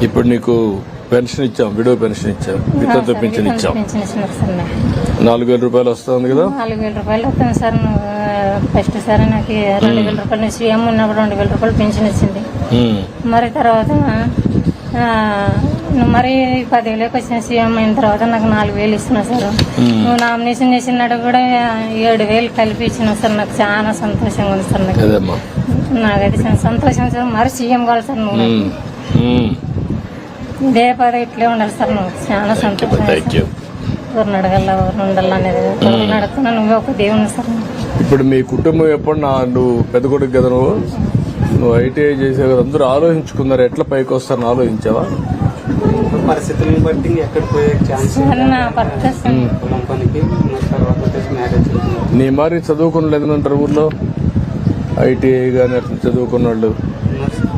ఇప్పుడు నీకు పెన్షన్ ఇచ్చాం, విడో పెన్షన్ ఇచ్చాం, వితంతు పెన్షన్ ఇచ్చాం. 4,000 రూపాయలు వస్తుంది కదా. 4,000 రూపాయలు వస్తుంది సార్. ఫస్ట్ సార్ నాకు 2,000 రూపాయలు సీఎం ఉన్నప్పుడు 2,000 రూపాయలు పెన్షన్ ఇచ్చింది. మరి తర్వాత మరి 10,000 వచ్చిన సీఎం అయిన తర్వాత నాకు 4,000 ఇస్తున్నా సార్. నువ్వు నామినేషన్ చేసినాడు కూడా 7,000 కలిపి ఇచ్చిన సార్. నాకు చాలా సంతోషంగా ఉంది సార్. నాకైతే సంతోషం సార్. మరి సీఎం కావాలి సార్. నువ్వు ఇదే పదవి ఇట్లే ఉండాలి సార్. నువ్వు చాలా సంతోషం. ఎవరిని అడగల ఎవరిని ఉండాలి అనేది ఎవరిని అడుగుతున్నా నువ్వే ఒక దేవుని సార్. ఇప్పుడు మీ కుటుంబం ఎప్పుడు నువ్వు పెద్ద కొడుకు కదా, నువ్వు ఐటీఐ చేసే కదా, అందరూ ఆలోచించుకున్నారు ఎట్లా పైకి వస్తారని ఆలోచించావా? పరిస్థితులను బట్టి ఎక్కడ పోయే ఛాన్స్. నీ మరి చదువుకున్న లేదంటారు ఊర్లో ఐటీఐ కానీ అట్లా చదువుకున్న వాళ్ళు?